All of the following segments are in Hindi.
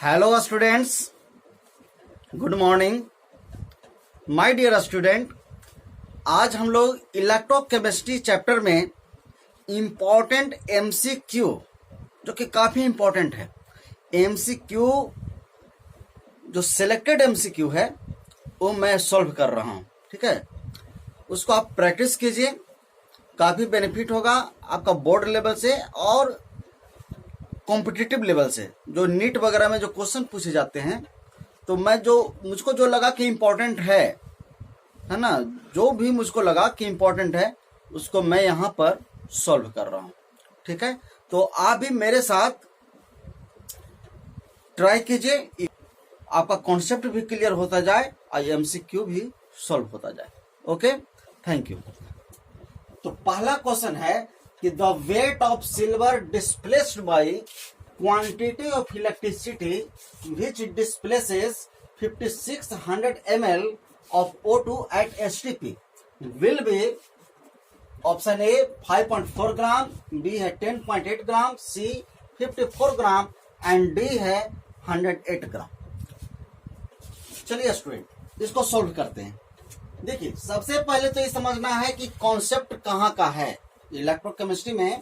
Hello students, good morning my dear student. आज हम लोग इलेक्ट्रोकेमिस्ट्री चैप्टर में इम्पॉर्टेंट एमसीक्यू, जो कि काफ़ी इम्पॉर्टेंट है, एमसीक्यू जो सिलेक्टेड एमसीक्यू है वो मैं सॉल्व कर रहा हूँ। ठीक है, उसको आप प्रैक्टिस कीजिए, काफ़ी बेनिफिट होगा आपका बोर्ड लेवल से और कॉम्पिटिटिव लेवल से। जो नीट वगैरह में जो क्वेश्चन पूछे जाते हैं, तो मुझको जो लगा कि इम्पोर्टेंट है ना, जो भी मुझको लगा कि इम्पोर्टेंट है उसको मैं यहाँ पर सॉल्व कर रहा हूँ। ठीक है, तो आप भी मेरे साथ ट्राई कीजिए, आपका कॉन्सेप्ट भी क्लियर होता जाए और एमसीक्यू भी सॉल्व होता जाए। Okay, thank you. तो पहला क्वेश्चन है कि the weight of silver displaced by quantity of electricity which displaces 5600 ml of O2 at STP will be option A 5.4 gram, B है 10.8 ग्राम, सी 54 ग्राम एंड डी है 108 ग्राम। चलिए स्टूडेंट, इसको सॉल्व करते हैं। देखिए, सबसे पहले तो ये समझना है कि कॉन्सेप्ट कहाँ का है इलेक्ट्रोकेमिस्ट्री में,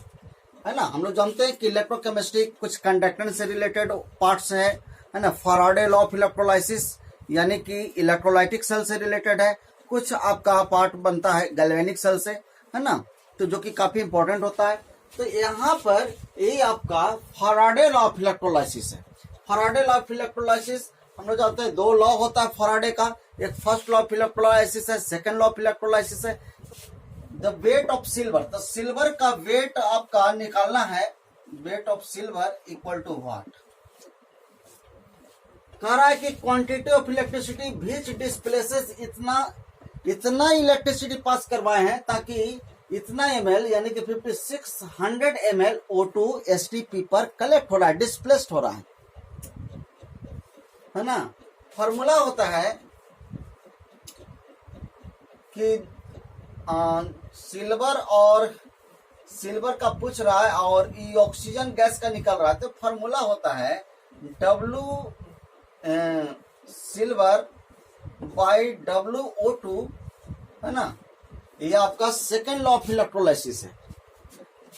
है ना। हम लोग जानते हैं कि इलेक्ट्रोकेमिस्ट्री कुछ कंडक्टेंस से रिलेटेड पार्ट्स है ना। फैराडे लॉ ऑफ इलेक्ट्रोलाइसिस यानी कि इलेक्ट्रोलाइटिक सेल से रिलेटेड है। कुछ आपका पार्ट बनता है गैल्वेनिक सेल से, है ना, तो जो कि काफी इंपॉर्टेंट होता है। तो यहाँ पर ये आपका फैराडे लॉ ऑफ इलेक्ट्रोलाइसिस है। फैराडे लॉ ऑफ इलेक्ट्रोलाइसिस हम लोग जानते हैं, दो लॉ होता है फैराडे का, एक फर्स्ट लॉ ऑफ इलेक्ट्रोलाइसिस है, सेकंड लॉ ऑफ इलेक्ट्रोलाइसिस है। द वेट ऑफ सिल्वर, तो सिल्वर का वेट आपका निकालना है। Weight of silver equal to what, कह रहा है कि quantity of electricity which displaces इतना इलेक्ट्रिसिटी पास करवाए हैं ताकि इतना ml यानी कि 5600 ml O2 STP पर कलेक्ट हो रहा है, डिस्प्लेस्ड हो रहा है ना। फॉर्मूला होता है कि सिल्वर का पूछ रहा है और ये ऑक्सीजन गैस का निकल रहा है, तो फॉर्मूला होता है W सिल्वर बाई WO2, है ना। ये आपका सेकेंड लॉ ऑफ इलेक्ट्रोलाइसिस है।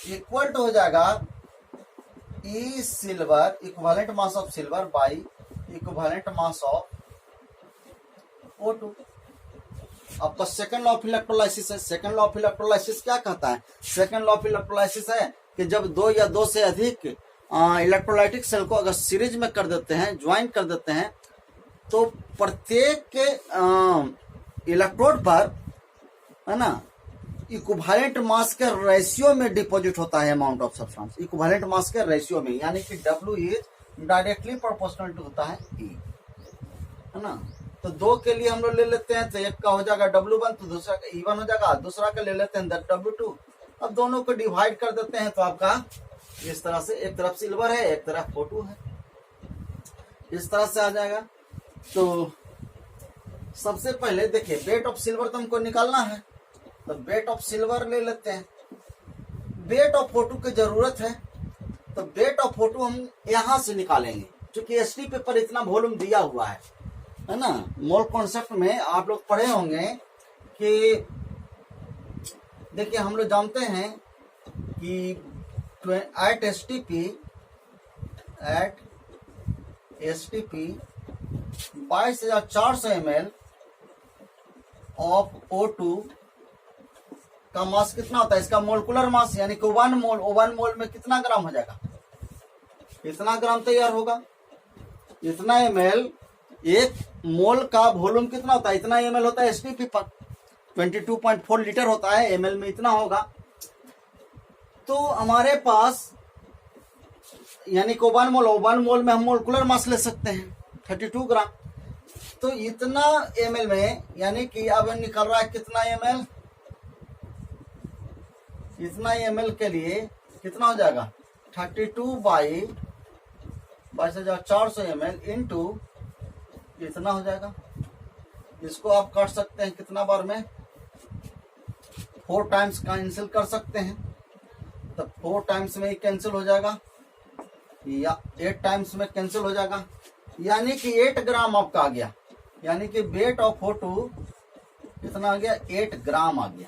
इक्वल टू हो जाएगा E silver equivalent mass of silver by equivalent mass of O2। आपका सेकेंड लॉ ऑफ इलेक्ट्रोलाइसिस है। सेकेंड लॉ ऑफ इलेक्ट्रोलाइसिस क्या कहता है? सेकेंड लॉ ऑफ इलेक्ट्रोलाइसिस है कि जब दो या दो से अधिक इलेक्ट्रोलाइटिक सेल को अगर सीरीज में कर देते हैं, ज्वाइन कर देते हैं, तो प्रत्येक इलेक्ट्रोड पर, है ना, इक्विवेलेंट मास के रेशियो में डिपॉजिट होता है amount of substance. Equivalent mass के रेशियो में, यानी कि W is directly proportional to होता है E, है ना। तो दो के लिए हम लोग ले लेते हैं, तो एक का हो जाएगा W1, तो दूसरा का E1 हो जाएगा, दूसरा का ले लेते हैं W2। अब दोनों को डिवाइड कर देते हैं, तो आपका इस तरह से, एक तरफ सिल्वर है एक तरफ O2 है, इस तरह से आ जाएगा। तो सबसे पहले देखिए, वेट ऑफ सिल्वर तो हमको निकालना है, तो वेट ऑफ सिल्वर ले लेते हैं। वेट ऑफ O2 की जरूरत है, तो वेट ऑफ O2 हम यहां से निकालेंगे, क्योंकि STP पर इतना वॉल्यूम दिया हुआ है ना। मोल कॉन्सेप्ट में आप लोग पढ़े होंगे कि देखिए, हम लोग जानते हैं कि eight STP 22,400 ml of O2 का मास कितना होता है? इसका मोलकुलर मास यानी कि 1 मोल, 1 मोल में कितना ग्राम हो जाएगा? इतना ग्राम तैयार होगा। इतना ml, एक मोल का वॉल्यूम कितना होता है? इतना ml होता है STP पर, 22.4 लीटर होता है, ml में इतना होगा। तो हमारे पास यानी कि 1 मोल में हम मोलकुलर मास ले सकते हैं 32 ग्राम। तो इतना ml में, यानी कि अब निकल रहा है कितना ml? इतना ml के लिए कितना हो जाएगा? 32 बाई 22,400 ml इंटू इतना हो जाएगा। इसको आप काट सकते हैं कितना बार में? 4 टाइम्स कैंसिल कर सकते हैं, तब 4 टाइम्स में कैंसिल हो जाएगा, या 8 टाइम्स में कैंसिल हो जाएगा। यानी कि 8 ग्राम आपका आ गया, यानी कि वेट ऑफ O2 कितना आ गया, 8 ग्राम आ गया।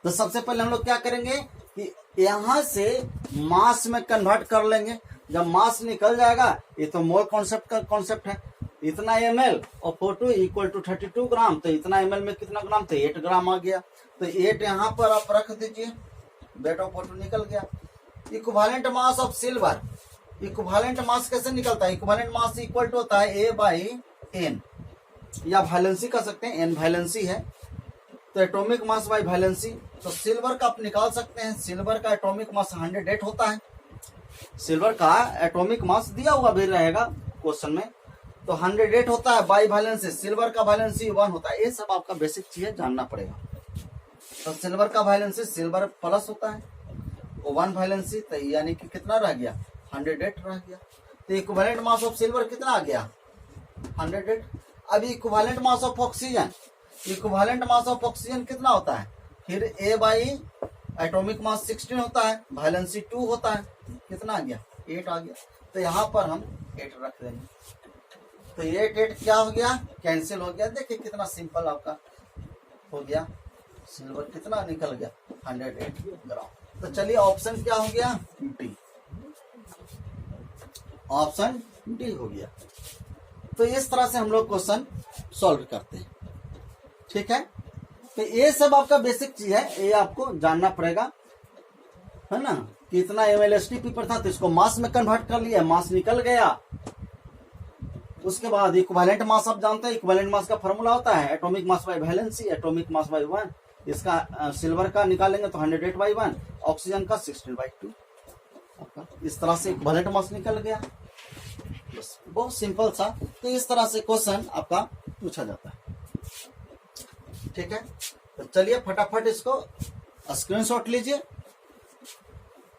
तो सबसे पहले हम लोग क्या करेंगे कि यहां से मास में कन्वर्ट कर लेंगे। जब मास निकल जाएगा, ये तो मोल कॉन्सेप्ट का कॉन्सेप्ट है, इतना ml और O2 इक्वल टू 32 ग्राम, तो इतना ml में कितना ग्राम, तो 8 ग्राम आ गया। तो 8 यहां पर आप रख दीजिए, वेट ऑफ O2 निकल गया। Equivalent mass of silver, equivalent mass कैसे निकलता है, इक्विवेलेंट मास इक्वल टू होता है A बाई N, या वैलेंसी कर सकते हैं, N वैलेंसी है, तो एटॉमिक मास बाई वैलेंसी। तो सिल्वर का आप निकाल सकते हैं, सिल्वर का एटॉमिक मास 108 होता है। सिल्वर का एटॉमिक मास दिया हुआ भी रहेगा क्वेश्चन में, तो 108 होता है बाई वैलेंसी। सिल्वर का वैलेंसी 1 होता है। ये सब आपका बेसिक चीज जानना पड़ेगा। तो सिल्वर का वैलेंसी, सिल्वर प्लस होता है, 1 वैलेंसी, तो यानी कि कितना रह गया, 108 रह गया। तो इक्विवेलेंट मास ऑफ सिल्वर कितना आ गया, 108। अभी equivalent mass of oxygen, equivalent mass of oxygen कितना होता है, फिर A बाई एटॉमिक मास 16 होता है, वैलेंसी 2 होता है, कितना आ गया, 8 आ गया। तो यहाँ पर हम 8 रख देंगे। तो 8 क्या हो गया, कैंसिल हो गया। देखिए कितना सिंपल आपका हो गया। सिल्वर कितना निकल गया, 108 ग्राम। तो चलिए ऑप्शन क्या हो गया, डी, ऑप्शन डी हो गया। तो इस तरह से हम लोग क्वेश्चन सॉल्व करते हैं, ठीक है। तो ये सब आपका बेसिक चीज है, ये आपको जानना पड़ेगा, है ना। कितना ml/T पेपर था, तो इसको मास में कन्वर्ट कर लिया, मास निकल गया। उसके बाद इक्विवेलेंट मास आप जानते हैं, इक्विवेलेंट मास का फॉर्मूला होता है atomic mass by valency, atomic mass by 1। इसका सिल्वर का निकालेंगे तो 108 बाई 1, ऑक्सीजन का 16 बाई 2। इस तरह से इक्विवेलेंट मास निकल गया, बस बहुत सिंपल सा। तो इस तरह से क्वेश्चन आपका पूछा जाता है, ठीक है। तो चलिए फटाफट इसको स्क्रीनशॉट लीजिए।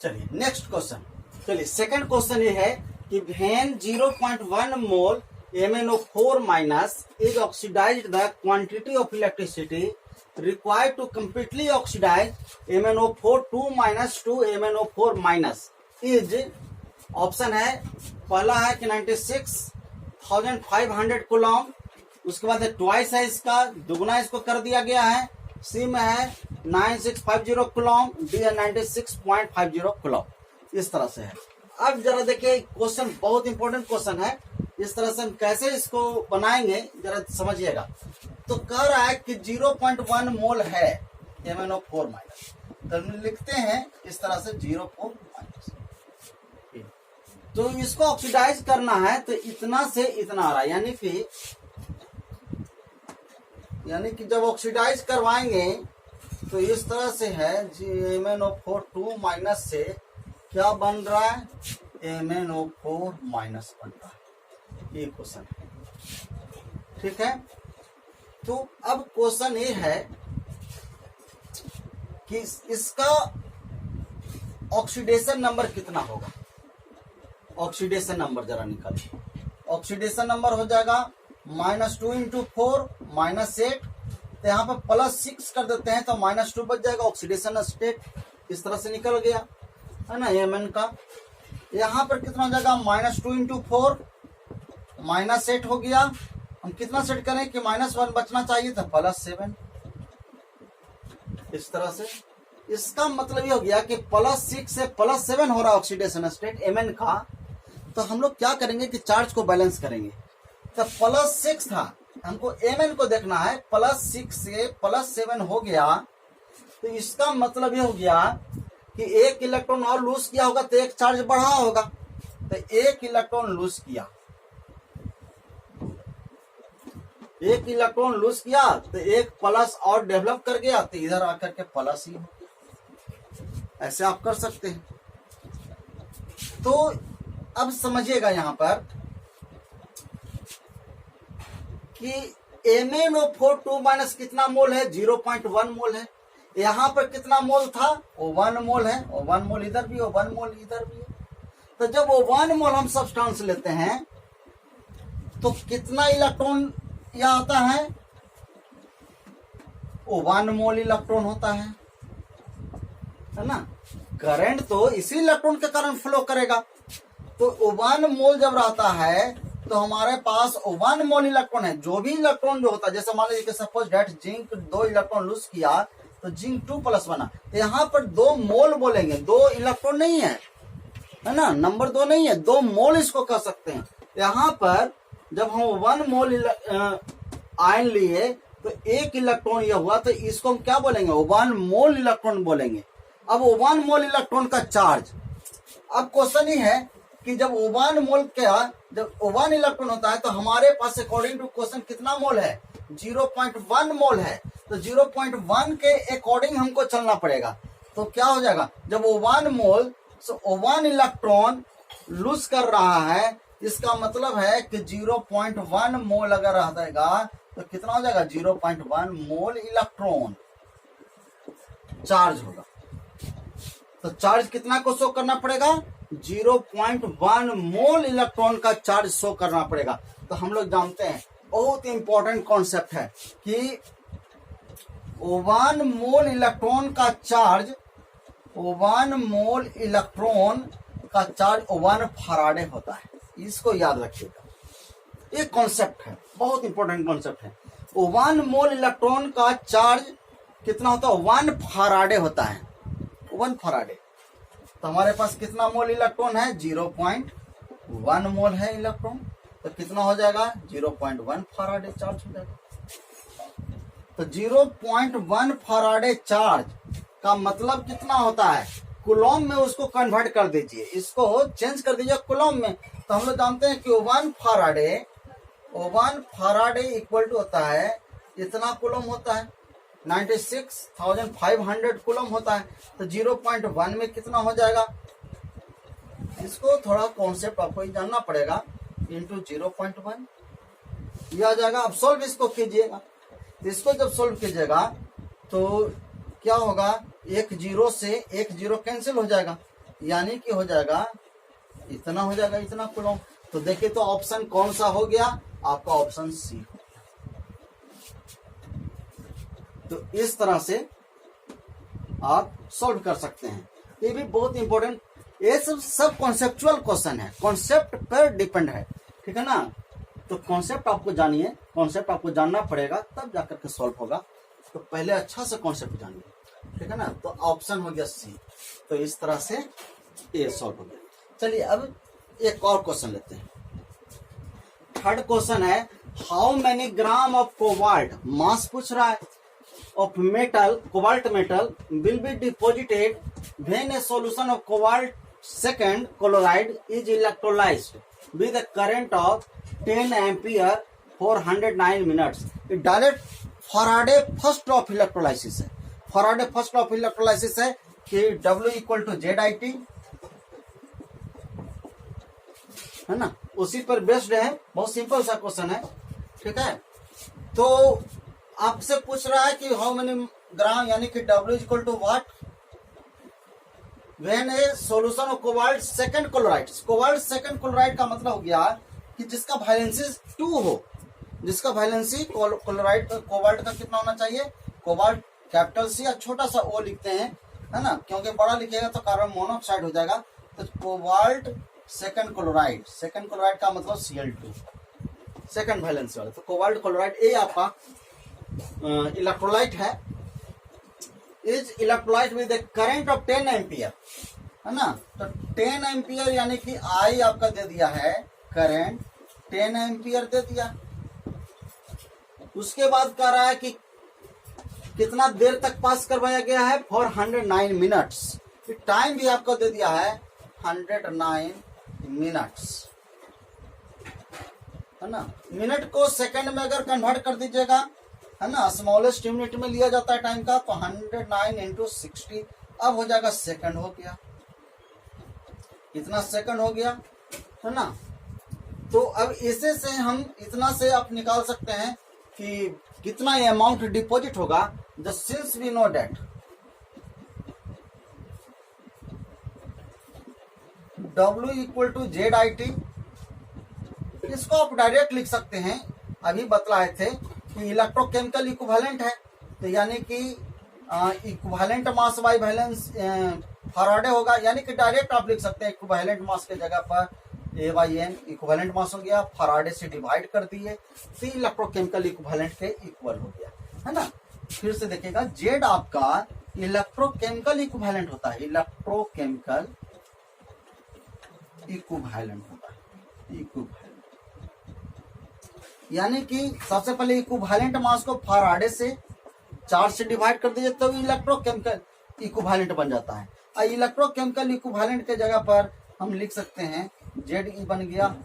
चलिए नेक्स्ट क्वेश्चन, चलिए सेकंड क्वेश्चन ये है कि when 0.1 mole MnO4 minus is oxidized, the quantity of electricity required to completely oxidize MnO4 2 minus 2 MnO4 minus is, option है, पहला है कि 96,500 कूलम, उसके बाद ट्वाइस है इसका, दुगुना इसको कर दिया गया है। सी में है 9650 कूलम, डी है 96.50 कूलम। इस तरह से है। अब जरा देखिए क्वेश्चन बहुत इंपॉर्टेंट क्वेश्चन है, इस तरह से हम कैसे इसको बनाएंगे जरा समझिएगा। तो कह रहा है कि 0.1 मोल है MnO4 माइनस, तो हम लिखते हैं इस तरह से 0.4 माइनस। तो इसको ऑक्सीडाइज करना है, तो इतना से इतना आ रहा है, यानी कि जब ऑक्सीडाइज करवाएंगे तो इस तरह से है, MnO4 2 माइनस से क्या बन रहा है, MnO4 माइनस बन रहा है। ये क्वेश्चन है, ठीक है। तो अब क्वेश्चन ये है कि इसका ऑक्सीडेशन नंबर कितना होगा। ऑक्सीडेशन नंबर जरा निकाल, ऑक्सीडेशन नंबर हो जाएगा -2 × 4 -8, तो यहाँ पर +6 कर देते हैं तो -2 बच जाएगा। ऑक्सीडेशन स्टेट इस तरह से निकल गया, है ना। Mn का यहाँ पर कितना हो जाएगा, -2 × 4 -8 हो गया। हम कितना सेट करें कि -1 बचना चाहिए था, +7। इस तरह से इसका मतलब ये हो गया कि +6 से +7 हो रहा है ऑक्सीडेशन स्टेट Mn का। तो हम लोग क्या करेंगे कि चार्ज को बैलेंस करेंगे। तो +6 था, हमको Mn को देखना है, +6 से +7 हो गया, तो इसका मतलब ये हो गया कि एक इलेक्ट्रॉन और लूज किया होगा तो एक चार्ज बढ़ा होगा। तो एक इलेक्ट्रॉन लूज किया, एक इलेक्ट्रॉन लूज किया तो एक प्लस और डेवलप कर गया, तो इधर आकर के प्लस ही हो गया। ऐसे आप कर सकते हैं। तो अब समझिएगा यहां पर कि MnO4 2 माइनस कितना मोल है, 0.1 मोल है। यहां पर कितना मोल था, वो 1 मोल है, और 1 मोल इधर भी, और 1 मोल इधर भी है। तो जब वो 1 मोल हम सब्सटेंस लेते हैं तो कितना इलेक्ट्रॉन यह आता है, वो 1 मोल इलेक्ट्रॉन होता है ना। करंट तो इसी इलेक्ट्रॉन के कारण फ्लो करेगा। तो 1 मोल जब रहता है तो हमारे पास 1 मोल इलेक्ट्रॉन है। जो भी इलेक्ट्रॉन जो होता है, जैसे मान लीजिए कि suppose date zinc 2 electron lose किया तो जिंक 2+ बना, तो यहाँ पर 2 मोल बोलेंगे, 2 इलेक्ट्रॉन नहीं है ना, नंबर 2 नहीं है, 2 मोल इसको कह सकते हैं। यहाँ पर जब हम 1 मोल आयन लिए तो 1 इलेक्ट्रॉन यह हुआ, तो इसको हम क्या बोलेंगे, 1 मोल इलेक्ट्रॉन बोलेंगे। अब 1 मोल इलेक्ट्रॉन का चार्ज, अब क्वेश्चन ही है कि जब 1 मोल क्या, जब 1 इलेक्ट्रॉन होता है तो हमारे पास अकॉर्डिंग टू क्वेश्चन कितना मोल है, 0.1 मोल है। तो 0.1 के अकॉर्डिंग हमको चलना पड़ेगा। तो क्या हो जाएगा, जब 1 मोल 1 इलेक्ट्रॉन लूज कर रहा है, इसका मतलब है कि 0.1 मोल अगर रह जाएगा तो कितना हो जाएगा, 0.1 मोल इलेक्ट्रॉन चार्ज होगा। तो चार्ज कितना को शो करना पड़ेगा, 0.1 मोल इलेक्ट्रॉन का चार्ज शो करना पड़ेगा। तो हम लोग जानते हैं, बहुत इंपॉर्टेंट कॉन्सेप्ट है कि 1 मोल इलेक्ट्रॉन का चार्ज, 1 मोल इलेक्ट्रॉन का चार्ज 1 फराडे होता है। इसको याद रखिएगा, ये कॉन्सेप्ट है, बहुत इंपॉर्टेंट कॉन्सेप्ट है। 1 मोल इलेक्ट्रॉन का चार्ज कितना होता है, 1 फराडे होता है, 1 फराडे। तो हमारे पास कितना मोल इलेक्ट्रॉन है, 0.1 मोल है इलेक्ट्रॉन, तो कितना हो जाएगा, 0.1 फराडे चार्ज हो जाएगा। तो 0.1 फराडे चार्ज का मतलब कितना होता है, कूलॉम में उसको कन्वर्ट कर दीजिए, इसको चेंज कर दीजिए कूलॉम में। तो हम लोग जानते हैं कि 1 फराडे इक्वल टू होता है, इतना कूलॉम होता है, 96,500 कूलॉम होता है। तो 0.1 में कितना हो जाएगा, इसको थोड़ा कॉन्सेप्ट आपको जानना पड़ेगा, इंटू 0.1 ये आ जाएगा। अब सोल्व इसको कीजिएगा, इसको जब सोल्व कीजिएगा तो क्या होगा, 1 0 से 1 0 कैंसिल हो जाएगा, यानी कि हो जाएगा इतना, हो जाएगा इतना कूलॉम। तो देखिए तो ऑप्शन कौन सा हो गया, आपका ऑप्शन सी हो गया। तो इस तरह से आप सॉल्व कर सकते हैं। ये भी बहुत इंपॉर्टेंट, ये सब कॉन्सेप्चुअल क्वेश्चन है, कॉन्सेप्ट पर डिपेंड है, ठीक है ना। तो कॉन्सेप्ट आपको जानिए, कॉन्सेप्ट आपको जानना पड़ेगा तब जाकर के सॉल्व होगा। तो पहले अच्छा से कॉन्सेप्ट जानिए, ठीक है ना। तो ऑप्शन हो गया सी। तो इस तरह से ये सॉल्व हो गया। चलिए अब एक और क्वेश्चन लेते हैं। थर्ड क्वेश्चन है, how many gram of cobalt, mass पूछ रहा है, of metal, cobalt metal will be deposited when a solution of cobalt second chloride is electrolyzed with a current of 10 ampere for 109 minutes. ये direct Faraday first of electrolysis है, फराडे फर्स्ट ऑफ इलेक्ट्रोलाइसिस है कि W इक्वल टू ZIT है ना, उसी पर बेस्ड है। बहुत सिंपल सा क्वेश्चन है, ठीक है। तो आपसे पूछ रहा है कि हाउ मेनी ग्राम, यानी कि W equal to what when a solution of cobalt second chloride. Cobalt second chloride का मतलब हो गया कि जिसका वैलेंसी 2 हो, जिसका वैलेंसी क्लोराइड कोबाल्ट का कितना होना चाहिए, कोबाल्ट कैपिटल C या छोटा सा O लिखते हैं, है ना, क्योंकि बड़ा लिखिएगा तो कार्बन मोनोऑक्साइड हो जाएगा। तो cobalt second chloride, second chloride का मतलब Cl2, सेकंड वैलेंसी वाला। तो कोबाल्ट क्लोराइड ये आपका इलेक्ट्रोलाइट है, is electrolyte with current of 10 ampere, है ना। तो 10 एम्पियर यानी कि आई आपका दे दिया है, करंट 10 एम्पियर दे दिया। उसके बाद कह रहा है कि कितना देर तक पास करवाया गया है, फॉर 109 मिनट्स। टाइम भी आपको दे दिया है 109 मिनट्स, है ना। मिनट को सेकंड में अगर कन्वर्ट कर दीजिएगा, है ना, स्मॉलेस्ट यूनिट में लिया जाता है टाइम का, तो 109 इंटू 60 अब हो जाएगा सेकंड हो गया, इतना सेकंड हो गया, है ना। तो अब इसे से हम इतना से आप निकाल सकते हैं कि कितना ये अमाउंट डिपॉजिट होगा। Just since we know that W equal to ZIT, इसको आप डायरेक्ट लिख सकते हैं। अभी बतलाए थे कि इलेक्ट्रोकेमिकल इक्विवेलेंट है, तो यानी कि equivalent mass by valence Faraday होगा, यानी कि डायरेक्ट आप लिख सकते हैं इक्विवेलेंट मास के जगह पर ए बाई एन इक्विवेलेंट मास हो गया, फराडे से डिवाइड कर दिए तो इलेक्ट्रोकेमिकल इक्विवेलेंट के इक्वल हो गया, है ना। फिर से देखिएगा जेड आपका इलेक्ट्रोकेमिकल इक्विवेलेंट होता है, इलेक्ट्रोकेमिकल इक्विवेलेंट होता है, इक्विवेलेंट यानी कि सबसे पहले इक्विवेलेंट मास को फराडे से चार्ज से डिवाइड कर दीजिए तो इलेक्ट्रोकेमिकल इक्विवेलेंट बन जाता है। और इलेक्ट्रोकेमिकल इक्विवेलेंट के जगह पर हम लिख सकते हैं जेड ई बन गया,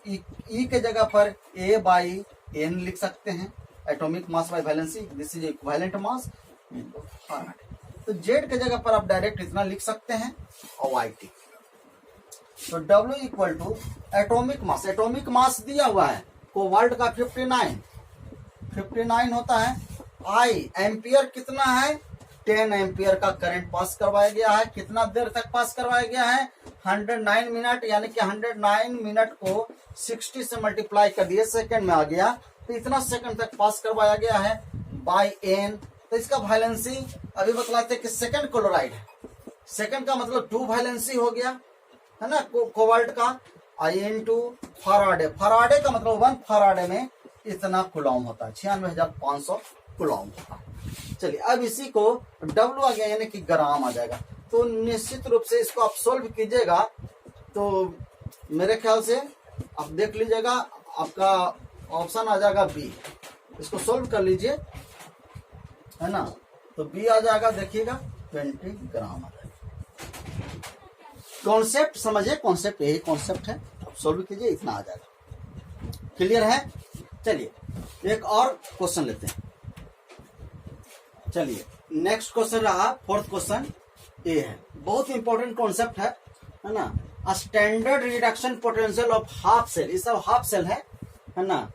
ई के जगह पर ए बाई एन लिख सकते हैं, atomic mass by valency, this is equivalent mass into Faraday. तो जेड के जगह पर आप डायरेक्ट इतना लिख सकते हैं और वाई टी। तो W equal to atomic mass, atomic mass दिया हुआ है कोबाल्ट का 59 होता है। आई एम्पियर कितना है, 10 एम्पियर का करंट पास करवाया गया है। कितना देर तक पास करवाया गया है, 109 मिनट, यानी कि 109 मिनट को 60 से मल्टीप्लाई कर दिए, सेकंड में आ गया तो इतना सेकंड तक पास करवाया गया है बाय एन। तो इसका वैलेंसी अभी बतलाते हैं कि सेकंड क्लोराइड है, सेकंड का मतलब 2 वैलेंसी हो गया, है ना, कोबाल्ट का। आई इन टू फराडे, फराडे का मतलब 1 फराडे में इतना कुलॉम होता है, 96,500 कुलॉम होता है। चलिए अब इसी को डब्ल्यू आ गया यानी कि ग्राम आ जाएगा। तो निश्चित रूप से इसको आप सोल्व कीजिएगा तो मेरे ख्याल से आप देख लीजिएगा आपका ऑप्शन आ जाएगा बी, इसको सोल्व कर लीजिए, है ना। तो बी आ जाएगा, देखिएगा 20 ग्राम आ जाएगा। कॉन्सेप्ट समझिए, कॉन्सेप्ट यही कॉन्सेप्ट है, आप सोल्व कीजिए, इतना आ जाएगा। क्लियर है। चलिए एक और क्वेश्चन लेते हैं। चलिए नेक्स्ट क्वेश्चन रहा, फोर्थ क्वेश्चन ए है, बहुत इंपॉर्टेंट कॉन्सेप्ट है ना। Standard reduction potential of half cell, ये सब हाफ सेल है ना।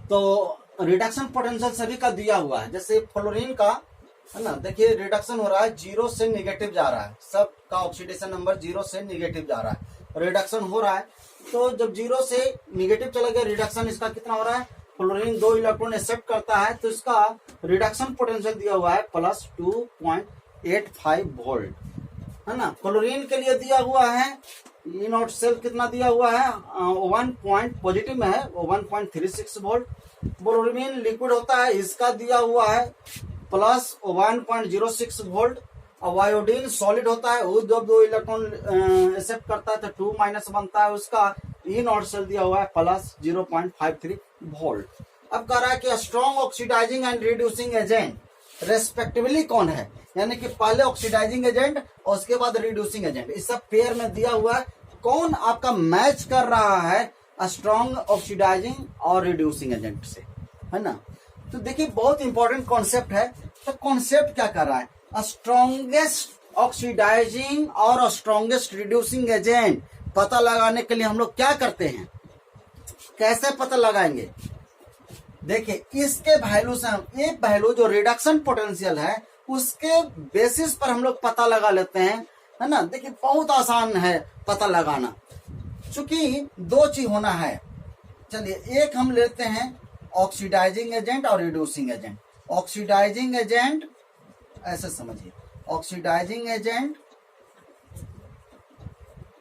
तो रिडक्शन पोटेंशियल सभी का दिया हुआ है, जैसे फ्लोरीन का है ना, देखिए रिडक्शन हो रहा है, 0 से निगेटिव जा रहा है, सब का ऑक्सीडेशन नंबर 0 से निगेटिव जा रहा है, रिडक्शन हो रहा है। तो जब 0 से निगेटिव चला गया, रिडक्शन इसका कितना हो रहा है, फ्लोरीन 2 इलेक्ट्रॉन एक्सेप्ट करता है तो इसका रिडक्शन पोटेंशियल दिया हुआ है प्लस 2.85 वोल्ट, है ना। क्लोरीन के लिए दिया हुआ है ई नॉट सेल कितना दिया हुआ है, 1 पॉइंट पॉजिटिव में है, 1.36 वोल्ट। ब्रोमीन लिक्विड होता है, इसका दिया हुआ है प्लस 1.06 वोल्ट। और आयोडीन सॉलिड होता है, वो जब 2 इलेक्ट्रॉन एक्सेप्ट करता है तो 2 माइनस बनता है, उसका ई नॉट सेल दिया हुआ है प्लस 0.53 वोल्ट। अब कह रहा है कि strong oxidising and reducing agent respectively कौन है, यानी कि पहले ऑक्सीडाइजिंग एजेंट और उसके बाद रिड्यूसिंग एजेंट, इस सब पेयर में दिया हुआ है, कौन आपका मैच कर रहा है स्ट्रॉन्ग ऑक्सीडाइजिंग और रिड्यूसिंग एजेंट से, है ना। तो देखिए बहुत इंपॉर्टेंट कॉन्सेप्ट है। तो कॉन्सेप्ट क्या कर रहा है, स्ट्रॉन्गेस्ट ऑक्सीडाइजिंग और स्ट्रॉन्गेस्ट रिड्यूसिंग एजेंट पता लगाने के लिए हम लोग क्या करते हैं, कैसे पता लगाएंगे। देखिए इसके वैल्यू से हम एक वैल्यू जो रिडक्शन पोटेंशियल है उसके बेसिस पर हम लोग पता लगा लेते हैं, है ना। देखिए बहुत आसान है पता लगाना, चूंकि 2 चीज होना है। चलिए एक हम लेते हैं ऑक्सीडाइजिंग एजेंट और रिड्यूसिंग एजेंट। ऑक्सीडाइजिंग एजेंट ऐसे समझिए, ऑक्सीडाइजिंग एजेंट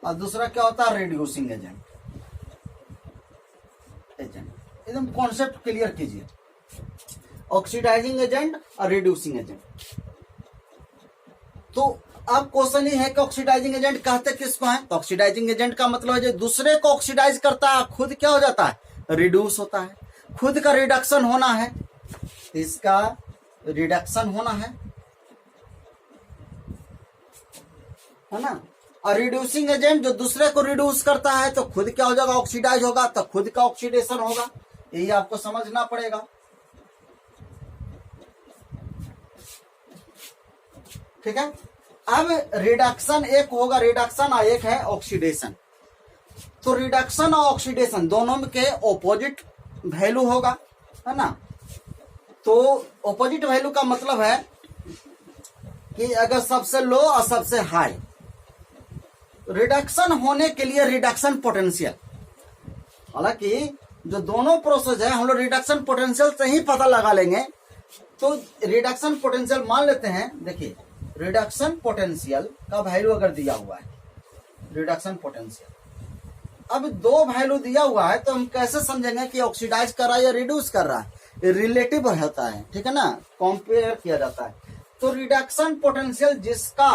और दूसरा क्या होता है रिड्यूसिंग एजेंट। एकदम कॉन्सेप्ट क्लियर कीजिए, ऑक्सीडाइजिंग एजेंट और रिड्यूसिंग एजेंट। तो अब क्वेश्चन ये है कि ऑक्सीडाइजिंग एजेंट कहते किसको है, तो ऑक्सीडाइजिंग एजेंट का मतलब है जो दूसरे को ऑक्सीडाइज करता है, खुद क्या हो जाता है, रिड्यूस होता है, खुद का रिडक्शन होना है, इसका रिडक्शन होना है ना। और रिड्यूसिंग एजेंट जो दूसरे को रिड्यूस करता है तो खुद क्या हो जाएगा, ऑक्सीडाइज होगा, तो खुद का ऑक्सीडेशन होगा, यही आपको समझना पड़ेगा। ठीक है। अब रिडक्शन एक होगा, रिडक्शन और एक है ऑक्सीडेशन। तो रिडक्शन और ऑक्सीडेशन दोनों के ऑपोजिट वैल्यू होगा, है ना। तो ऑपोजिट वैल्यू का मतलब है कि अगर सबसे लो और सबसे हाई, रिडक्शन होने के लिए रिडक्शन पोटेंशियल, हालांकि जो दोनों प्रोसेस है हम लोग रिडक्शन पोटेंशियल से ही पता लगा लेंगे। तो रिडक्शन पोटेंशियल मान लेते हैं, देखिए रिडक्शन पोटेंशियल का वैल्यू अगर दिया हुआ है, रिडक्शन पोटेंशियल अब दो वैल्यू दिया हुआ है तो हम कैसे समझेंगे कि ऑक्सीडाइज कर रहा है या रिड्यूस कर रहा है? रिलेटिव होता है, ठीक है ना, कंपेयर किया जाता है। तो रिडक्शन पोटेंशियल जिसका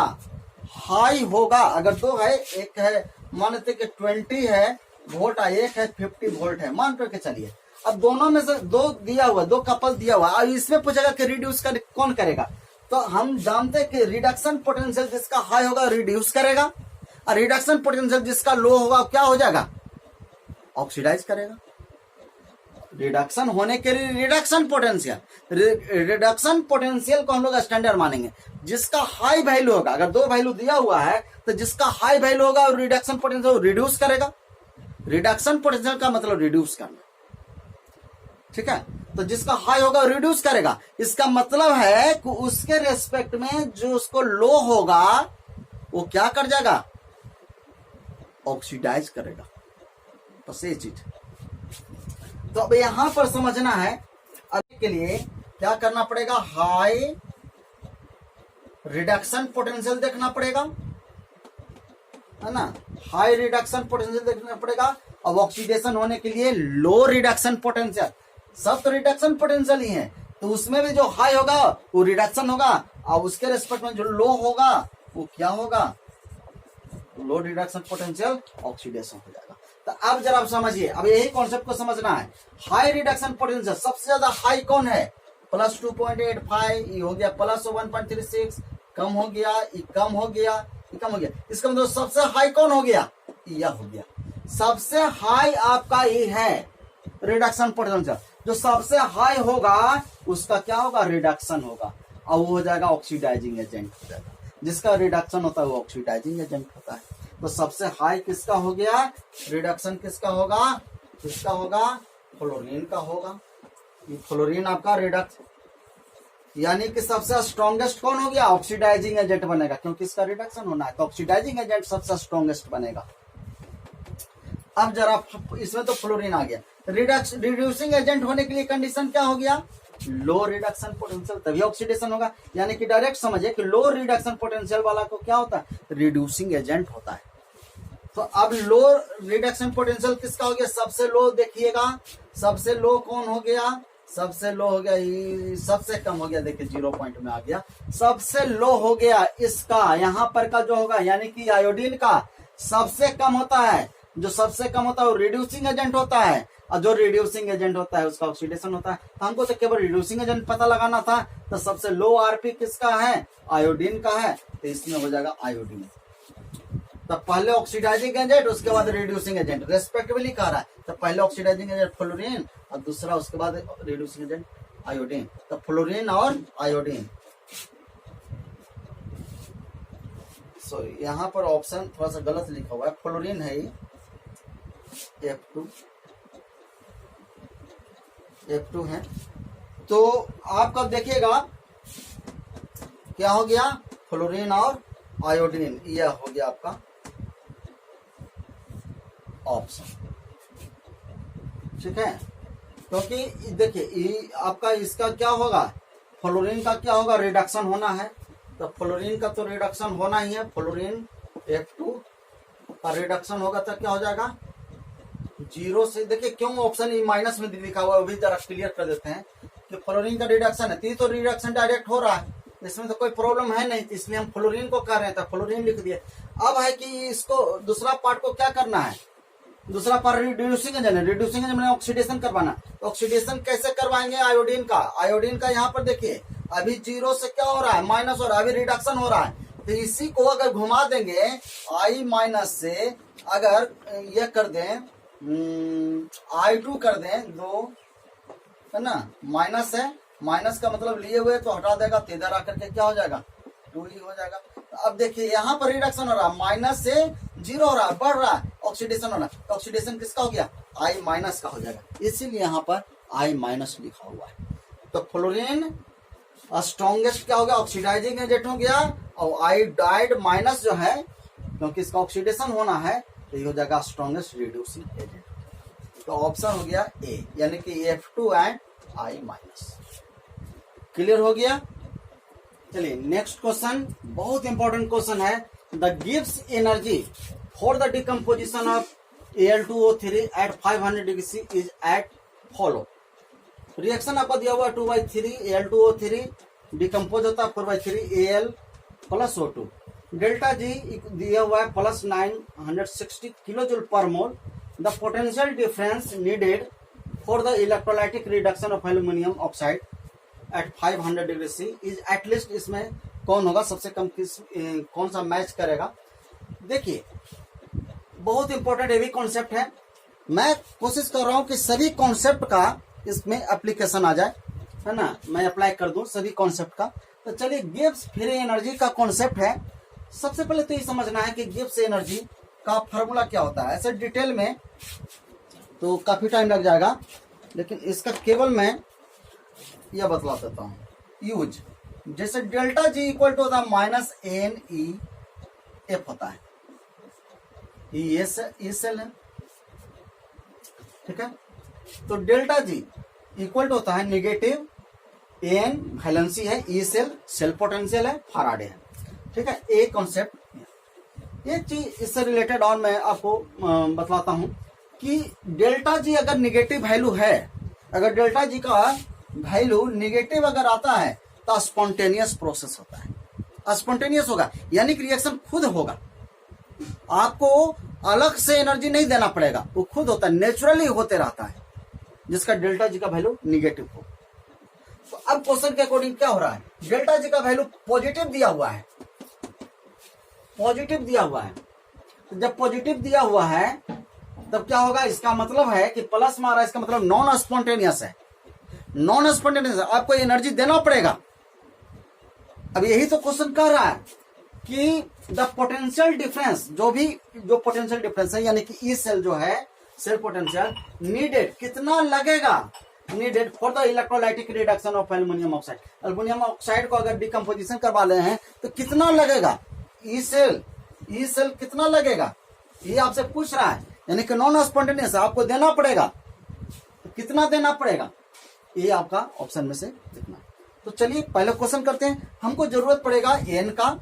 हाई होगा, अगर दो है, एक है मान लेते कि 20 है वोल्ट, एक है 50 वोल्ट है, मान करके चलिए। अब दोनों में से दो दिया हुआ, दो कपल दिया हुआ, अब इसमें पूछेगा कि रिड्यूस कर कौन करेगा? तो हम जानते हैं कि रिडक्शन पोटेंशियल जिसका हाई होगा रिड्यूस करेगा, और रिडक्शन पोटेंशियल जिसका लो होगा क्या हो जाएगा? ऑक्सीडाइज करेगा। रिडक्शन होने के लिए रिडक्शन पोटेंशियल को हम लोग स्टैंडर्ड मानेंगे। जिसका हाई वैल्यू होगा, अगर दो वैल्यू दिया हुआ है तो जिसका हाई वैल्यू होगा और रिडक्शन पोटेंशियल रिड्यूस करेगा। रिडक्शन पोटेंशियल का मतलब रिड्यूस करना, ठीक है। तो जिसका हाई होगा रिड्यूस करेगा, इसका मतलब है कि उसके रेस्पेक्ट में जो उसको लो होगा वो क्या कर जाएगा? ऑक्सीडाइज करेगा। बस ये चीज। तो अब यहां पर समझना है, अभी के लिए क्या करना पड़ेगा? हाई रिडक्शन पोटेंशियल देखना पड़ेगा, है ना, हाई रिडक्शन पोटेंशियल देखना पड़ेगा। अब ऑक्सीडेशन होने के लिए लो रिडक्शन पोटेंशियल, सब तो रिडक्शन पोटेंशियल ही है, तो उसमें भी जो हाई होगा वो रिडक्शन होगा, और उसके रेस्पेक्ट में जो लो होगा वो क्या होगा? लो रिडक्शन पोटेंशियल ऑक्सीडेशन हो जाएगा। तो अब जरा आप समझिए, अब यही कॉन्सेप्ट को समझना है। हाई रिडक्शन पोटेंशियल सबसे ज्यादा हाई कौन है? प्लस 2.85, ये हो गया प्लस 1.36, कम हो गया, ये कम हो गया, ये कम हो गया। इसका मतलब सबसे हाई कौन हो गया? यह हो गया। सबसे हाई आपका ये है रिडक्शन पोटेंशियल। जो सबसे हाई होगा उसका क्या होगा? रिडक्शन होगा, और वो हो जाएगा ऑक्सीडाइजिंग एजेंट हो जाएगा। जिसका रिडक्शन होता है वो ऑक्सीडाइजिंग एजेंट होता है। तो सबसे हाई किसका हो गया? रिडक्शन किसका होगा? किसका होगा? फ्लोरीन का होगा। ये फ्लोरीन आपका रिडक्स, यानी कि सबसे स्ट्रॉन्गेस्ट कौन हो गया? ऑक्सीडाइजिंग एजेंट बनेगा, क्योंकि इसका रिडक्शन होना है, तो ऑक्सीडाइजिंग एजेंट सबसे स्ट्रॉन्गेस्ट बनेगा। अब जरा इसमें तो फ्लोरीन आ गया। रिड्यूसिंग एजेंट होने के लिए कंडीशन क्या हो गया? लो रिडक्शन पोटेंशियल, तभी ऑक्सीडेशन होगा। यानी कि डायरेक्ट समझिए कि लो रिडक्शन पोटेंशियल वाला को क्या होता है? रिड्यूसिंग एजेंट होता है। तो अब लो रिडक्शन पोटेंशियल किसका हो गया? सबसे लो देखिएगा, सबसे लो कौन हो गया? सबसे लो हो गया, सबसे कम हो गया, देखिए 0 पॉइंट में आ गया। सबसे लो हो गया इसका, यहां पर का जो होगा, यानी कि आयोडीन का सबसे कम होता है। जो सबसे कम होता है वो रिड्यूसिंग एजेंट होता है, और जो रिड्यूसिंग एजेंट होता है उसका ऑक्सीडेशन होता है। तो हमको तो केवल रिड्यूसिंग एजेंट पता लगाना था। तो सबसे लो आरपी किसका है? आयोडीन का है, तो इसमें हो जाएगा आयोडीन। तो पहले ऑक्सीडाइजिंग एजेंट, उसके बाद रिड्यूसिंग एजेंट, रेस्पेक्टिवली कह रहा है। तो पहले ऑक्सीडाइजिंग एजेंट फ्लोरीन, और दूसरा उसके बाद रिड्यूसिंग एजेंट आयोडीन। तो फ्लोरीन और आयोडीन। सॉरी, यहाँ पर ऑप्शन थोड़ा सा गलत लिखा हुआ है, फ्लोरीन है ये F2 है। तो आपका देखिएगा क्या हो गया? फ्लोरीन और आयोडीन, यह हो गया आपका ऑप्शन, ठीक है। क्योंकि देखिए आपका इसका क्या होगा? फ्लोरीन का क्या होगा? रिडक्शन होना है, तो फ्लोरीन का तो रिडक्शन होना ही है। फ्लोरीन F2 का रिडक्शन होगा तो क्या हो जाएगा? 0 से, देखिए क्यों ऑप्शन ई माइनस में लिखा हुआ है वो भी जरा क्लियर कर देते हैं कि फ्लोरीन का रिडक्शन है, तो रिडक्शन डायरेक्ट हो रहा है, इसमें तो कोई प्रॉब्लम है नहीं, तो इसलिए हम फ्लोरीन को कर रहे हैं, तो फ्लोरीन लिख दिए। अब है कि इसको दूसरा पार्ट को क्या करना है? दूसरा पार्ट रिड्यूसिंग एजेंट है। रिड्यूसिंग एजेंट में ऑक्सीडेशन करवाना। तो ऑक्सीडेशन कैसे करवाएंगे? आयोडीन का, आयोडीन का यहाँ पर देखिए अभी 0 से क्या हो रहा है? माइनस हो रहा है, अभी रिडक्शन हो रहा है। तो इसी को अगर घुमा देंगे आई माइनस से, अगर ये कर दें I2 कर दें 2, है ना, माइनस है, माइनस का मतलब लिए हुए तो हटा देगा, तो इधर आकर के क्या हो जाएगा? 2 ही हो जाएगा। अब देखिए यहाँ पर रिडक्शन हो रहा है, माइनस से 0 हो रहा है, बढ़ रहा है, ऑक्सीडेशन हो रहा है। तो ऑक्सीडेशन किसका हो गया? I माइनस का हो जाएगा, इसीलिए यहाँ पर I माइनस लिखा हुआ है। तो फ्लोरीन स्ट्रॉन्गेस्ट क्या हो गया? ऑक्सीडाइजिंग एजेंट हो गया, और आयोडाइड माइनस जो है, क्योंकि इसका ऑक्सीडेशन होना है, तो ये हो जाएगा स्ट्रॉन्गेस्ट रिड्यूसिंग एजेंट। तो ऑप्शन हो गया ए, यानी कि F2 and I minus. Clear हो गया? चलिए नेक्स्ट क्वेश्चन, बहुत इंपॉर्टेंट क्वेश्चन है। The gives energy for the decomposition of Al2O3 at 500 degree C is at follow. Reaction आपको दिया हुआ 2/3 Al2O3 डिकम्पोज होता है 4/3 Al plus O2. Delta G दिया हुआ है plus 960 kilojoule per mole. The potential difference needed for the electrolytic reduction of aluminium oxide at 500 degree C is at least. इसमें कौन होगा सबसे कम, कौन सा मैच करेगा. देखिए बहुत इंपॉर्टेंट ये भी कॉन्सेप्ट है. मैं कोशिश कर रहा हूं कि सभी कॉन्सेप्ट का इसमें एप्लीकेशन आ जाए, है ना, मैं अप्लाई कर दूं सभी कॉन्सेप्ट का. तो चलिए गिब्स फ्री एनर्जी का कॉन्सेप्ट है. सबसे पहले तो ये समझना है कि गिब्स एनर्जी का फॉर्मूला क्या होता है. ऐसे डिटेल में तो काफी टाइम लग जाएगा, लेकिन इसका केवल मैं यह बतला देता हूं. यूज जैसे डेल्टा जी इक्वल टू होता है माइनस एन ई एफ होता है. ये सेल है, ठीक है. तो डेल्टा जी इक्वल टू होता है नेगेटिव एन वैलेंसी है, ई सेल पोटेंशियल है, फैराडे है, ठीक है. एक कॉन्सेप्ट. एक चीज इससे रिलेटेड और मैं आपको बतलाता हूं कि डेल्टा जी अगर निगेटिव वैल्यू है, अगर डेल्टा जी का वैल्यू निगेटिव अगर आता है तो स्पॉन्टेनियस प्रोसेस होता है. स्पॉन्टेनियस होगा यानी कि रिएक्शन खुद होगा, आपको अलग से एनर्जी नहीं देना पड़ेगा, वो खुद होता है, नेचुरली होते रहता है, जिसका डेल्टा जी का वैल्यू निगेटिव हो. तो अब क्वेश्चन के अकॉर्डिंग क्या हो रहा है, डेल्टा जी का वैल्यू पॉजिटिव दिया हुआ है, पॉजिटिव दिया हुआ है. तो जब पॉजिटिव दिया हुआ है तब क्या होगा, इसका मतलब है कि प्लस में आ रहा है, इसका मतलब नॉन स्पॉन्टेनियस है. नॉन स्पॉन्टेनियस है, आपको एनर्जी देना पड़ेगा. अब यही तो क्वेश्चन कह रहा है कि द पोटेंशियल डिफरेंस, जो पोटेंशियल डिफरेंस है यानी कि ई सेल जो है सेल पोटेंशियल नीडेड कितना लगेगा, needed for the electrolytic reduction of aluminium oxide. Aluminium oxide को अगर डिकम्पोजिशन करवा रहे हैं तो कितना लगेगा, ई सेल कितना लगेगा, ये आपसे पूछ रहा है. यानी कि नॉन स्पॉन्टेनियस आपको देना पड़ेगा, तो कितना देना पड़ेगा, ये आपका ऑप्शन में से लिखना. तो चलिए पहले क्वेश्चन करते हैं. हमको जरूरत पड़ेगा एन का,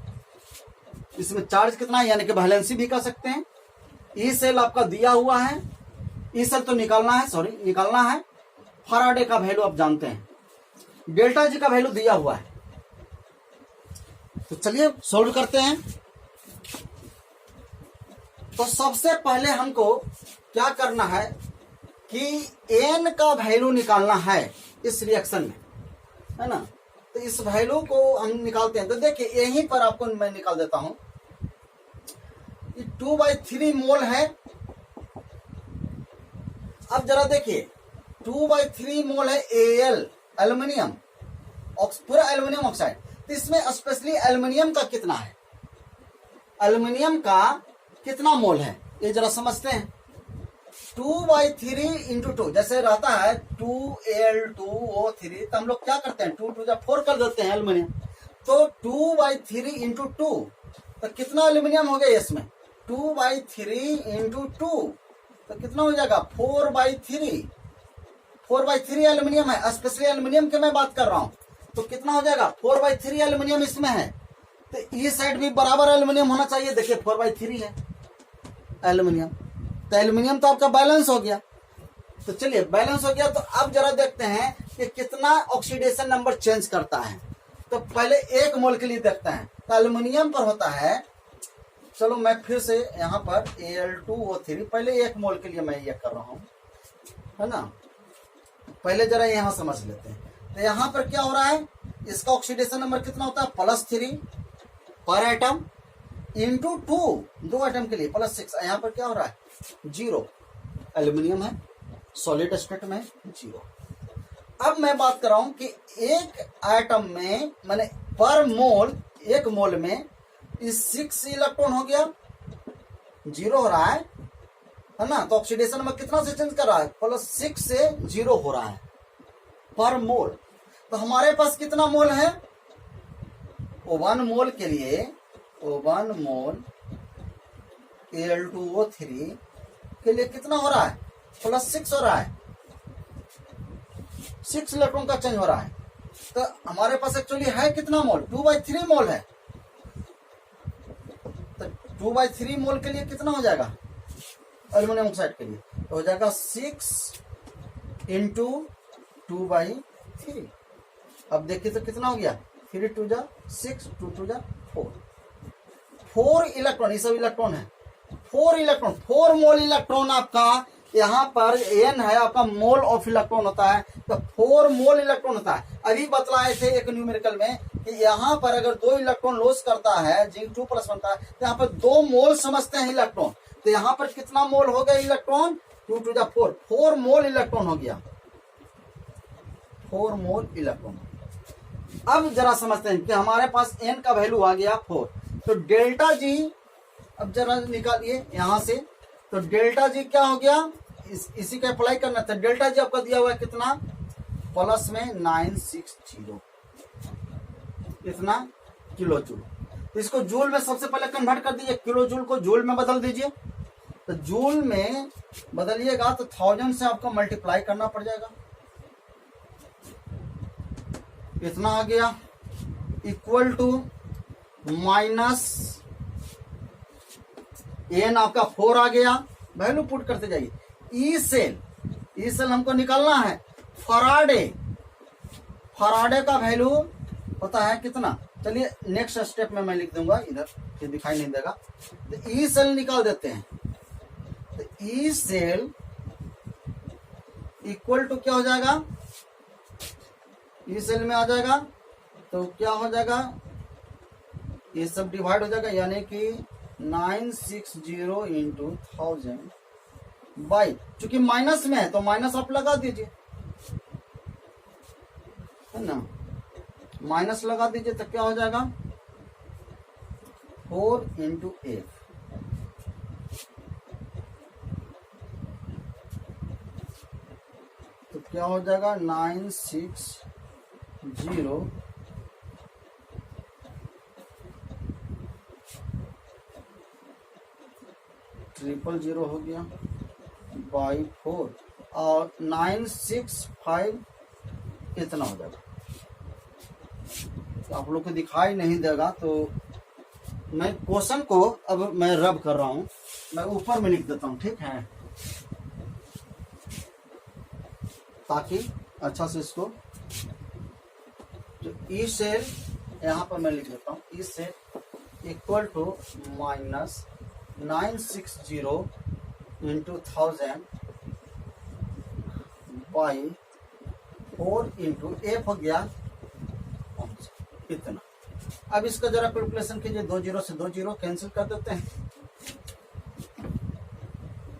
इसमें चार्ज कितना है यानी कि वैलेंसी भी कर सकते हैं. ई सेल आपका दिया हुआ है, ई सेल तो निकालना है. फैराडे का वैल्यू आप जानते हैं, डेल्टा जी का वैल्यू दिया हुआ है. तो चलिए सॉल्व करते हैं. तो सबसे पहले हमको क्या करना है कि एन का वैल्यू निकालना है इस रिएक्शन में, है ना. तो इस वैल्यू को हम निकालते हैं. तो देखिए यहीं पर आपको मैं निकाल देता हूं. 2/3 मोल है. अब जरा देखिए 2/3 मोल है एल एल्यूमिनियम, पूरा एल्यूमिनियम ऑक्साइड. तो इसमें स्पेशली एल्यूमिनियम का कितना है, एल्यूमिनियम का कितना मोल है ये जरा समझते हैं. 2/3 इंटू 2 जैसे रहता है 2Al2O3, तो हम लोग क्या करते हैं 2 2 जा 4 कर देते हैं एल्यूमिनियम. तो 2/3 इंटू 2 तो कितना एल्यूमिनियम हो गया इसमें, 2/3 इंटू 2 तो कितना हो जाएगा 4/3 एल्यूमिनियम है. स्पेशली एल्यूमिनियम की मैं बात कर रहा हूं. तो कितना हो जाएगा 4/3 एल्यूमिनियम इसमें है. तो ये साइड भी बराबर एल्यूमिनियम होना चाहिए. देखिए 4/3 है एल्यूमिनियम, तो एल्यूमिनियम तो आपका बैलेंस हो गया. तो चलिए बैलेंस हो गया. तो अब जरा देखते हैं कि कितना ऑक्सीडेशन नंबर चेंज करता है. तो पहले 1 मोल के लिए देखते हैं. तो एल्यूमिनियम पर होता है, चलो मैं फिर से यहाँ पर Al2O3 पहले 1 मोल के लिए मैं ये कर रहा हूं, है ना. पहले जरा यहाँ समझ लेते हैं. तो यहाँ पर क्या हो रहा है, इसका ऑक्सीडेशन नंबर कितना होता है +3 पर एटम इंटू 2 एटम के लिए +6. यहाँ पर क्या हो रहा है 0. एल्यूमिनियम है सॉलिड स्टेट में 0. अब मैं बात कर रहा हूं कि एक एटम में माने पर मोल, 1 मोल में इस 6 इलेक्ट्रॉन हो गया, 0 हो रहा है ना. तो ऑक्सीडेशन नंबर कितना से चेंज कर रहा है, +6 से 0 हो रहा है पर मोल. तो हमारे पास कितना मोल है, 1 मोल के लिए 1 मोल Al2O3 के लिए कितना हो रहा है +6 हो रहा है, 6 इलेक्ट्रॉन का चेंज हो रहा है. तो हमारे पास एक्चुअली है कितना मोल, 2/3 मोल है. तो 2/3 मोल के लिए कितना हो जाएगा एल्यूमिनियम ऑक्साइड के लिए, तो हो जाएगा 6 इंटू 2/3। अब देखिए तो कितना हो गया, 3 2 जा 6, 2 2 जा 4। 4 इलेक्ट्रॉन, ये सब इलेक्ट्रॉन है, 4 इलेक्ट्रॉन, 4 मोल इलेक्ट्रॉन आपका यहाँ पर n है आपका मोल ऑफ इलेक्ट्रॉन होता है, तो 4 मोल इलेक्ट्रॉन होता है। अभी बतलाए थे एक न्यूमेरिकल में कि यहाँ पर अगर 2 इलेक्ट्रॉन लॉस करता है, जिंक 2+ बनता है, तो यहाँ पर 2 मोल समझते हैं इलेक्ट्रॉन। तो यहाँ पर कितना मोल हो गया इलेक्ट्रॉन, 2 2 जा 4, 4 मोल इलेक्ट्रॉन हो गया, 4 मोल इलेक्ट्रॉन। अब जरा समझते हैं कि हमारे पास n का वैल्यू आ गया 4, तो डेल्टा जी अब जरा निकालिए यहां से, तो डेल्टा जी क्या हो गया, इसी का अप्लाई करना था। डेल्टा जी आपका दिया हुआ है कितना, प्लस में 960 इतना किलो जूल। इसको जूल में सबसे पहले कन्वर्ट कर दीजिए, किलो जूल को जूल में बदल दीजिए। तो जूल में बदलिएगा तो 1000 से आपको मल्टीप्लाई करना पड़ जाएगा, इतना आ गया, इक्वल टू माइनस n आपका 4 आ गया। वैल्यू पुट करते जाइए। ई सेल हमको निकालना है, फराडे का वैल्यू होता है कितना, चलिए नेक्स्ट स्टेप में मैं लिख दूंगा, इधर ये दिखाई नहीं देगा। तो ई सेल निकाल देते हैं, तो ई सेल इक्वल टू क्या हो जाएगा, ई सेल में आ जाएगा तो क्या हो जाएगा, ये सब डिवाइड हो जाएगा, यानी कि 960 इंटू 1000 बाई, चूंकि माइनस में है तो माइनस आप लगा दीजिए, है ना, माइनस लगा दीजिए तो क्या हो जाएगा 4 इंटू 8, तो क्या हो जाएगा 960 000 हो गया बाई 4 और 965 इतना हो जाएगा। तो आप लोग को दिखाई नहीं देगा, तो मैं क्वेश्चन को अब मैं रब कर रहा हूं, मैं ऊपर में लिख देता हूं, ठीक है, ताकि अच्छा से इसको, जो ई सेल यहां पर मैं लिख देता हूं, E cell equal to minus 960 into 1000 by 4 into F हो गया इतना। अब इसका जरा कैलकुलेशन कीजिए, 2 0 से 2 0 कैंसिल कर देते हैं।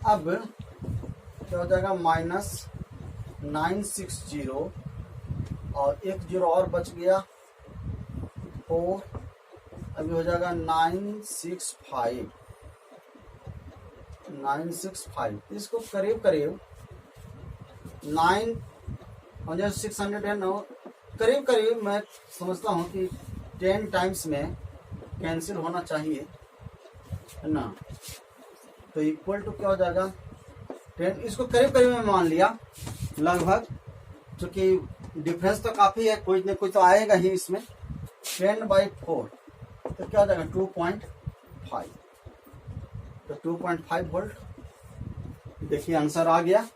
अब क्या हो जाएगा माइनस 960 और 1 0 और बच गया 4, अभी हो जाएगा 965। इसको करीब 9600 है ना, करीब मैं समझता हूँ कि 10 टाइम्स में कैंसिल होना चाहिए, है ना, तो इक्वल टू क्या हो जाएगा 10, इसको करीब में मान लिया लगभग, क्योंकि डिफरेंस तो काफी है, कोई न कोई तो आएगा ही इसमें। 10/4 तो क्या हो जाएगा 2.5, तो 2.5 वोल्ट, देखिए आंसर आ गया।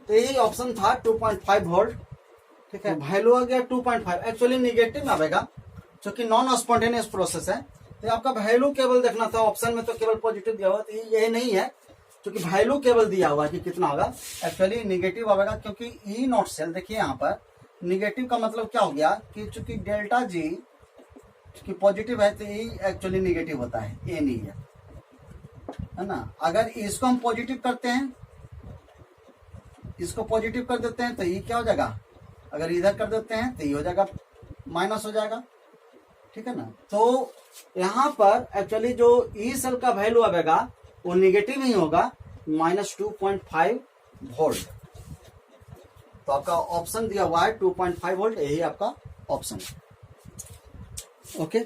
तो यही ऑप्शन था 2.5 वोल्ट, ठीक है। वैल्यू आ गया 2.5, एक्चुअली निगेटिव में आएगा क्योंकि नॉन स्पॉन्टेनियस प्रोसेस है, तो आपका वैल्यू केवल देखना था, ऑप्शन में तो केवल पॉजिटिव दिया हुआ, तो ये नहीं है, क्योंकि वैल्यू केवल दिया हुआ है कि कितना होगा, एक्चुअली निगेटिव आएगा, क्योंकि ई नॉट सेल, देखिए यहाँ पर निगेटिव का मतलब क्या हो गया कि चूंकि डेल्टा जी कि पॉजिटिव है तो ई एक्चुअली निगेटिव होता है, ये नहीं है ना। अगर इसको हम पॉजिटिव करते हैं, इसको पॉजिटिव कर देते हैं तो ये क्या हो जाएगा, अगर इधर कर देते हैं तो ये हो जाएगा माइनस हो जाएगा, ठीक है ना। तो यहाँ पर एक्चुअली जो ई सेल का वैल्यू आएगा वो निगेटिव ही होगा, -2.5 वोल्ट। तो आपका ऑप्शन दिया हुआ है 2.5 वोल्ट, यही आपका ऑप्शन है। ओके।